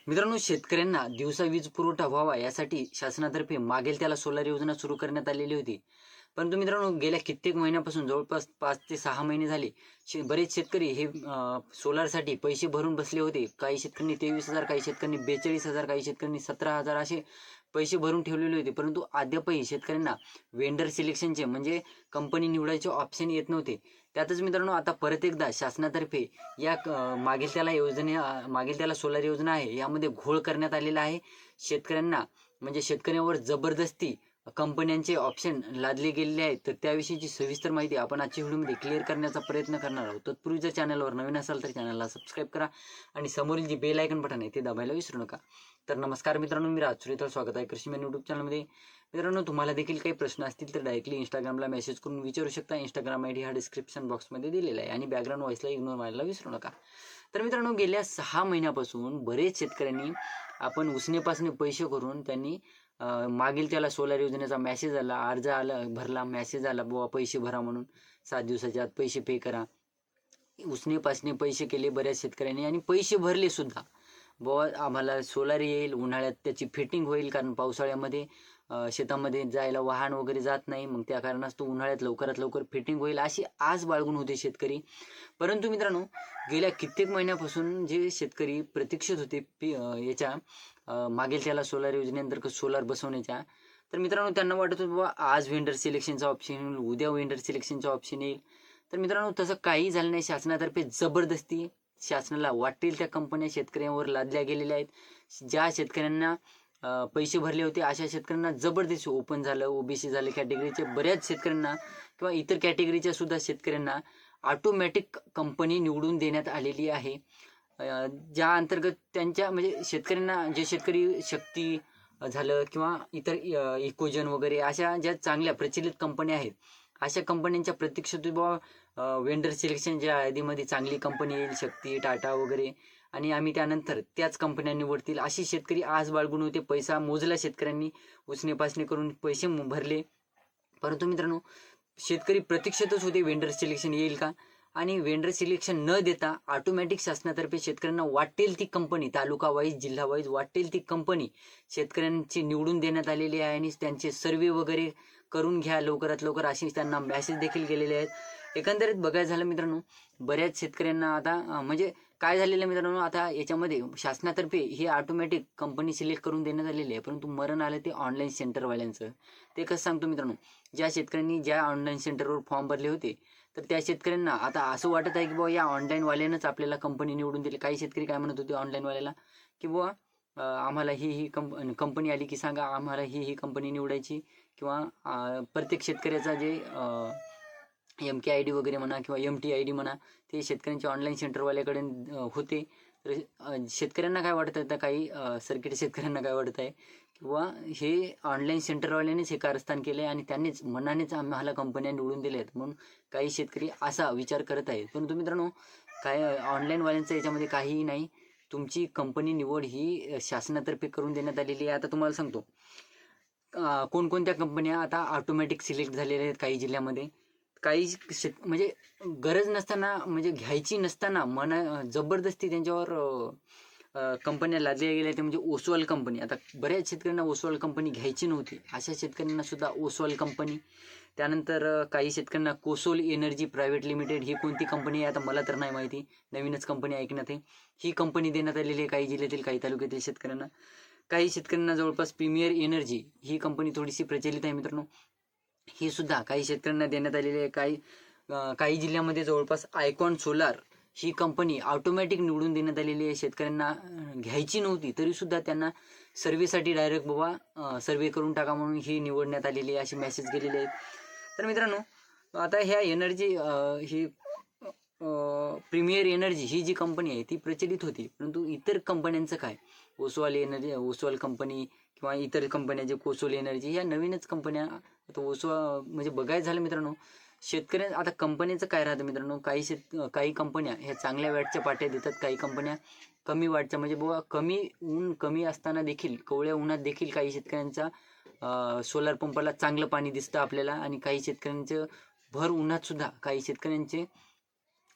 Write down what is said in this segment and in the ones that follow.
मित्रांनो, शेतकऱ्यांना दिवसा वीज पुरवठा व्हावा यासाठी शासनातर्फे मागेल त्याला सोलार योजना सुरू करण्यात आलेली होती. परंतु मित्रांनो, गेल्या कित्येक महिन्यापासून जवळपास 5 ते 6 महिने झाले बरेच शेतकरी हे सोलारसाठी पैसे भरून बसले होते. काही शेतकऱ्यांनी 23,000, काही शेतकऱ्यांनी 42,000, काही शेतकऱ्यांनी 17,000 असे पैसे भरून ठेवलेले होते. परंतु अद्यापही शेतकऱ्यांना वेंडर सिलेक्शनचे म्हणजे कंपनी निवडायचे ऑप्शन येत नव्हते. त्यातच मित्रांनो, आता परत एकदा शासनातर्फे या मागेल त्याला सोलार योजना आहे यामध्ये घोळ करण्यात आलेला आहे. शेतकऱ्यांना म्हणजे शेतकऱ्यांवर जबरदस्ती कंपन्यांचे ऑप्शन लादले गेलेले आहेत. तर त्याविषयीची सविस्तर माहिती आपण आजच्या व्हिडिओमध्ये क्लिअर करण्याचा प्रयत्न करणार आहोत. तत्पूर्वी जर चॅनलवर नवीन असाल तर चॅनलला सबस्क्राईब करा आणि समोरील जी बेल आयकन बटन आहे ते दाबायला विसरू नका. तर नमस्कार मित्रांनो, मी राज सुरेतर स्वागत आहे कृषी मॅन यूट्यूब चॅनलमध्ये. मित्रांनो, तुम्हाला देखील काही प्रश्न असतील तर डायरेक्टली इंस्टाग्रामला मेसेज करून विचारू शकता. इंस्टाग्राम आयडी हा डिस्क्रिप्शन बॉक्समध्ये दिलेला आहे आणि बॅकग्राऊंड व्हॉइसला इग्नोर मारायला विसरू नका. तर मित्रांनो, गेल्या 6 महिन्यापासून बरेच शेतकऱ्यांनी आपण उसनेपासने पैसे करून त्यांनी मागील त्याला सोलार योजनेचा मेसेज आला, अर्ज आला, भरला, मेसेज आला बुवा पैसे भरा म्हणून, 7 दिवसाच्या आत पैसे पे करा. उसनेपासने पैसे केले बऱ्याच शेतकऱ्यांनी आणि पैसे भरले सुद्धा. बुवा आम्हाला सोलार येईल, उन्हाळ्यात त्याची फिटिंग होईल, कारण पावसाळ्यामध्ये शेतामध्ये जायला वाहन वगैरे जात नाही, मग त्या कारणास तो उन्हाळ्यात लवकरात लवकर फिटिंग होईल अशी आस बाळगून होते शेतकरी. परंतु मित्रांनो, गेल्या कित्येक महिन्यापासून जे शेतकरी प्रतीक्षित होते मागेल त्याला सोलार योजनेअंतर्गत सोलार बसवण्याच्या, तर मित्रांनो त्यांना वाटत होतं बाबा आज वेंडर सिलेक्शनचा ऑप्शन येईल, उद्या वेंडर सिलेक्शनचा ऑप्शन येईल. तर मित्रांनो, तसं काही झालं नाही. शासनातर्फे जबरदस्ती शासनाला वाटेल त्या कंपन्या शेतकऱ्यांवर लादल्या गेलेल्या आहेत. ज्या शेतकऱ्यांना पैसे भरले होते अशा शेतकऱ्यांना जबरदस्ती, ओपन झालं, ओबीसी झाले कॅटेगरीचे बऱ्याच शेतकऱ्यांना किंवा इतर कॅटेगरीच्या सुद्धा शेतकऱ्यांना ऑटोमॅटिक कंपनी निवडून देण्यात आलेली आहे. ज्या अंतर्गत त्यांच्या म्हणजे शेतकऱ्यांना, जे शेतकरी शक्ती झालं किंवा इतर इकोजन वगैरे अशा ज्या चांगल्या प्रचलित कंपन्या आहेत, अशा कंपन्यांच्या प्रतीक्षेत वेंडर सिलेक्शन ज्या यादीमध्ये चांगली कंपनी येईल, शक्ती, टाटा वगैरे, आणि आम्ही त्यानंतर त्याच कंपन्या निवडतील अशी शेतकरी आज बाळगून होते. पैसा मोजला शेतकऱ्यांनी, उसनेपासने करून पैसे भरले. परंतु मित्रांनो, शेतकरी प्रतीक्षेतच होते वेंडर सिलेक्शन येईल का, आणि वेंडर सिलेक्शन न देता ऑटोमॅटिक शासनातर्फे शेतकऱ्यांना वाटेल ती कंपनी, तालुका वाईज, जिल्हा वाईज वाटेल ती कंपनी शेतकऱ्यांची निवडून देण्यात आलेली आहे. आणि त्यांचे सर्वे वगैरे करून घ्या लवकरात लवकर अशी त्यांना मेसेज देखील गेलेले आहेत. एकंदरीत बघायचं झालं मित्रांनो, बऱ्याच शेतकऱ्यांना आता म्हणजे काय झालेलं मित्रांनो, आता याच्यामध्ये शासनातर्फे हे ऑटोमॅटिक कंपनी सिलेक्ट करून देण्यात आलेली आहे. परंतु मरण आलं ते ऑनलाईन सेंटरवाल्यांचं. ते कसं सांगतो मित्रांनो, ज्या शेतकऱ्यांनी ज्या ऑनलाईन सेंटरवर फॉर्म भरले होते, तर त्या शेतकऱ्यांना आता असं वाटत आहे की बाबा या ऑनलाईनवाल्यानंच आपल्याला कंपनी निवडून दिली. काही शेतकरी काय म्हणत होते ऑनलाईनवाल्याला की बुवा आम्हाला ही कंपनी आली की सांगा, आम्हाला ही कंपनी निवडायची, किंवा प्रत्येक शेतकऱ्याचा जे MKID वगैरे म्हणा किंवा MTID म्हणा, ते शेतकऱ्यांच्या ऑनलाईन सेंटरवाल्याकडे होते. तर शेतकऱ्यांना काय वाटत आहे, काही सर्किट शेतकऱ्यांना काय वाटत आहे किंवा हे ऑनलाईन सेंटरवाल्यानेच हे कारस्थान केलं आहे आणि त्यांनीच मनानेच आम्हाला कंपन्या निवडून दिल्या आहेत, म्हणून काही शेतकरी असा विचार करत आहेत. परंतु मित्रांनो, काय ऑनलाईनवाल्यांचं याच्यामध्ये काहीही नाही. तुमची कंपनी निवड ही शासनातर्फे करून देण्यात आलेली आहे. आता तुम्हाला सांगतो कोणकोणत्या कंपन्या आता ऑटोमॅटिक सिलेक्ट झालेल्या आहेत काही जिल्ह्यामध्ये. काही म्हणजे गरज नसताना, म्हणजे घ्यायची नसताना जबरदस्ती त्यांच्यावर कंपन्या लादल्या गेल्या. ते म्हणजे ओसवाल कंपनी. आता बऱ्याच शेतकऱ्यांना ओसवाल कंपनी घ्यायची नव्हती, अशा शेतकऱ्यांना सुद्धा ओसवाल कंपनी. त्यानंतर काही शेतकऱ्यांना कोसोल एनर्जी प्रायव्हेट लिमिटेड, ही कोणती कंपनी आहे आता मला तर नाही माहिती, नवीनच कंपनी ऐकण्यात आहे. ही कंपनी देण्यात आलेली आहे काही जिल्ह्यातील, काही तालुक्यातील शेतकऱ्यांना. काही शेतकऱ्यांना जवळपास प्रीमियर एनर्जी ही कंपनी थोडीशी प्रचलित आहे मित्रांनो, ही सुद्धा काही शेतकऱ्यांना देण्यात आलेली आहे. काही जिल्ह्यामध्ये जवळपास आयकॉन सोलार ही कंपनी ऑटोमॅटिक निवडून देण्यात आलेली आहे. शेतकऱ्यांना घ्यायची नव्हती तरी सुद्धा त्यांना सर्वेसाठी डायरेक्ट बाबा सर्वे करून टाका म्हणून ही निवडण्यात आलेली आहे, अशी मेसेज गेलेले आहेत. तर मित्रांनो, आता ह्या एनर्जी ही प्रीमियर एनर्जी ही जी कंपनी आहे ती प्रचलित होती. परंतु इतर कंपन्यांचं काय, ओसवाल कंपनी किंवा इतर कंपन्या जे कोसोल एनर्जी, ह्या नवीनच कंपन्या. आता म्हणजे बघायचं झालं मित्रांनो, शेतकऱ्या आता कंपनीचं काय राहतं मित्रांनो, काही कंपन्या ह्या चांगल्या वॅटच्या पाट्या देतात, काही कंपन्या कमी वॅटच्या, म्हणजे बुवा कमी असताना देखील, कवळ्या उन्हात देखील काही शेतकऱ्यांचा सोलार पंपाला चांगलं पाणी दिसतं आपल्याला, आणि काही शेतकऱ्यांचं भर उन्हात सुद्धा काही शेतकऱ्यांचे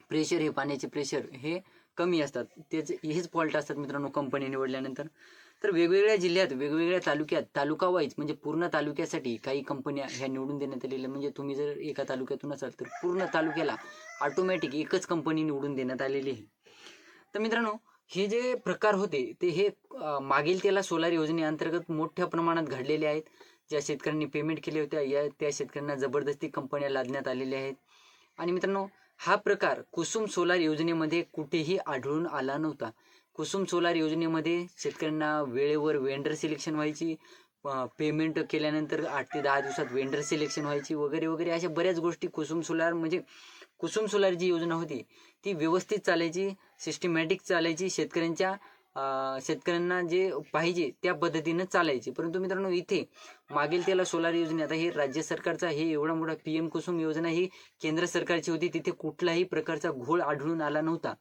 प्रेशर, हे पाण्याचे प्रेशर हे कमी असतात. हेच फॉल्ट असतात मित्रांनो कंपनी निवडल्यानंतर. तर वेगवेगळ्या जिल्ह्यात वेगवेगळ्या तालुक्यात तालुका वाईज म्हणजे पूर्ण तालुक्यासाठी काही कंपन्या ह्या निवडून देण्यात आलेल्या. म्हणजे तुम्ही जर एका तालुक्यातून असाल तर पूर्ण तालुक्याला ऑटोमॅटिक एकच कंपनी निवडून देण्यात आलेली आहे. तर मित्रांनो हे जे प्रकार होते ते हे मागील त्याला सोलार योजनेअंतर्गत मोठ्या प्रमाणात घडलेले आहेत. ज्या शेतकऱ्यांनी पेमेंट केले होते त्या शेतकऱ्यांना जबरदस्ती कंपन्या लादण्यात आलेल्या आहेत. आणि मित्रांनो हा प्रकार कुसुम सोलार योजनेमध्ये कुठेही आढळून आला नव्हता. कुसुम सोलार योजनेमध्ये शेतकऱ्यांना वेळेवर वेंडर सिलेक्शन व्हायची, पेमेंट केल्यानंतर 8 ते 10 दिवसात वेंडर सिलेक्शन व्हायची वगैरे वगैरे अशा बऱ्याच गोष्टी कुसुम सोलार जी योजना होती ती व्यवस्थित चालायची, सिस्टमॅटिक चालायची, शेतकऱ्यांना जे पाहिजे त्या पद्धतीनं चालायची. परंतु मित्रांनो इथे मागील त्याला सोलार योजने, आता हे राज्य सरकारचा हे एवढा मोठा PM कुसुम योजना ही केंद्र सरकारची होती, तिथे कुठलाही प्रकारचा घोळ आढळून आला नव्हता.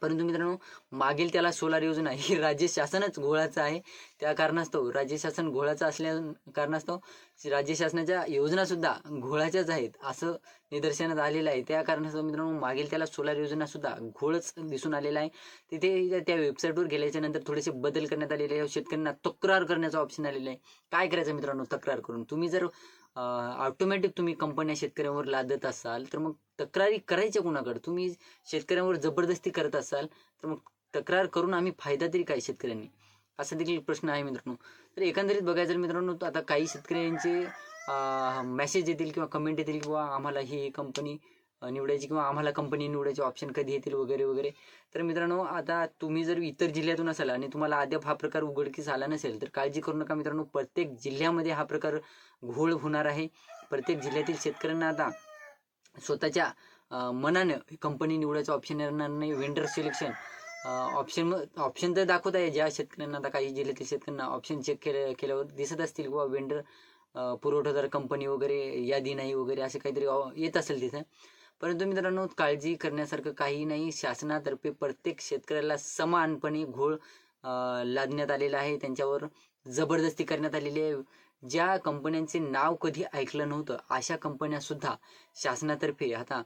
परंतु मित्रांनो मागील त्याला सोलार योजना ही राज्य शासनच घोळाचं आहे. त्या कारणास्तव राज्य शासन घोळाचं असल्या कारणास्तव राज्य शासनाच्या योजना सुद्धा घोळाच्याच आहेत असं निदर्शनात आलेलं आहे. त्या कारणास्तव मित्रांनो मागील त्याला सोलार योजना सुद्धा घोळच दिसून आलेला आहे. तिथे त्या वेबसाईटवर गेल्याच्या नंतर थोडेसे बदल करण्यात आलेले आहे. शेतकऱ्यांना तक्रार करण्याचा ऑप्शन आलेला आहे. काय करायचं मित्रांनो तक्रार करून? तुम्ही जर ऑटोमॅटिक तुम्ही कंपन्या शेतकऱ्यांवर लादत असाल तर मग तक्रारी करायच्या कुणाकडे? तुम्ही शेतकऱ्यांवर जबरदस्ती करत असाल तर मग तक्रार करून आम्ही फायदा तरी काय शेतकऱ्यांनी? असा देखील प्रश्न आहे मित्रांनो. तर एकंदरीत बघायचं मित्रांनो तर आता काही शेतकऱ्यांचे मेसेज येतील किंवा कमेंट येतील किंवा आम्हाला ही कंपनी निवडायची किंवा आम्हाला कंपनी निवडायचे ऑप्शन कधी येतील वगैरे वगैरे. तर मित्रांनो आता तुम्ही जर इतर जिल्ह्यातून असाल आणि तुम्हाला अद्याप हा प्रकार उघडकीस आला नसेल तर काळजी करू नका मित्रांनो. प्रत्येक जिल्ह्यामध्ये हा प्रकार घोळ होणार आहे. प्रत्येक जिल्ह्यातील शेतकऱ्यांना आता स्वतःच्या मनानं कंपनी निवडायचं ऑप्शन येणार नाही. वेंडर सिलेक्शन ऑप्शन तर दाखवत आहे ज्या शेतकऱ्यांना, आता काही जिल्ह्यातील शेतकऱ्यांना ऑप्शन चेक केल्यावर दिसत असतील किंवा वेंडर पुरवठादार कंपनी वगैरे यादी नाही वगैरे असे काहीतरी येत असेल तिथे. परंतु मित्रांनो काळजी करण्यासारखं काही नाही. शासनातर्फे प्रत्येक शेतकऱ्याला समानपणे घोळ लादण्यात आलेला आहे, त्यांच्यावर जबरदस्ती करण्यात आलेली आहे. ज्या कंपन्यांचे नाव कधी ऐकलं नव्हतं अशा कंपन्या सुद्धा शासनातर्फे आता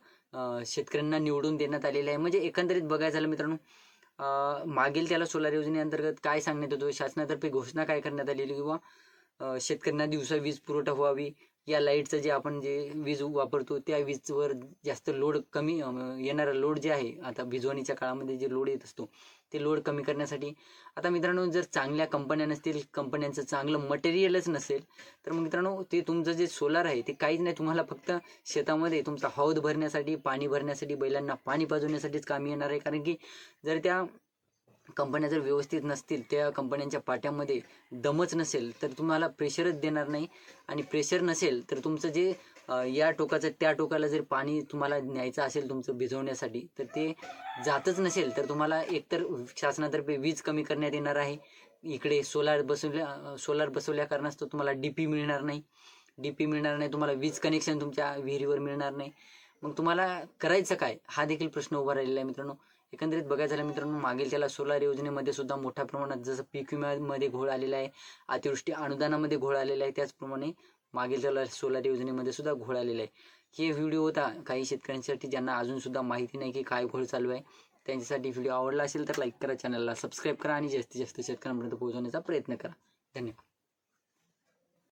शेतकऱ्यांना निवडून देण्यात आलेल्या आहे. म्हणजे एकंदरीत बघायचं झालं मित्रांनो मागील त्याला सोलार योजनेअंतर्गत काय सांगण्यात येतो, शासनातर्फे घोषणा काय करण्यात आलेली किंवा शेतकऱ्यांना दिवसा वीज पुरवठा व्हावी, या लाईटचं जे आपण जे वीज वापरतो त्या वीजवर जास्त लोड कमी येणारा लोड जे आहे आता भिजवणीच्या काळामध्ये जे लोड येत असतो ते लोड कमी करण्यासाठी. आता मित्रांनो जर चांगल्या कंपन्या नसतील, कंपन्यांचं चांगलं मटेरियलच नसेल तर मग मित्रांनो ते तुमचं जे सोलार आहे ते काहीच नाही, तुम्हाला फक्त शेतामध्ये तुमचा हौद भरण्यासाठी, पाणी भरण्यासाठी, बैलांना पाणी पाजवण्यासाठीच कामी येणार आहे. कारण की जर त्या कंपन्या जर व्यवस्थित नसतील, त्या कंपन्यांच्या पाट्यामध्ये दमच नसेल तर तुम्हाला प्रेशरच देणार नाही. आणि प्रेशर नसेल तर तुमचं जे या टोकाचं त्या टोकाला जर पाणी तुम्हाला न्यायचं असेल तुमचं भिजवण्यासाठी तर ते जातच नसेल तर तुम्हाला एकतर शासनातर्फे वीज कमी करण्यात येणार आहे. इकडे सोलार बसवल्या कारणास्तव तुम्हाला DP मिळणार नाही, तुम्हाला वीज कनेक्शन तुमच्या विहिरीवर मिळणार नाही. मग तुम्हाला करायचं काय हा देखील प्रश्न उभा राहिलेला आहे मित्रांनो. एकंदरीत बघायचं झालं मित्रांनो मागील त्याला सोलार योजनेमध्ये सुद्धा मोठ्या प्रमाणात जसं पीक विम्यामध्ये घोळ आलेला आहे, अतिवृष्टी अनुदानामध्ये घोळ आलेला आहे, त्याचप्रमाणे मागील त्याला सोलार योजनेमध्ये सुद्धा घोळ आलेला आहे. हे व्हिडिओ होता काही शेतकऱ्यांसाठी ज्यांना अजून सुद्धा माहिती नाही की काय घोळ चालू आहे. त्यांच्यासाठी व्हिडिओ आवडला असेल तर लाईक करा, चॅनलला सबस्क्राईब करा आणि जास्तीत जास्त शेतकऱ्यांपर्यंत पोहोचवण्याचा प्रयत्न करा. धन्यवाद.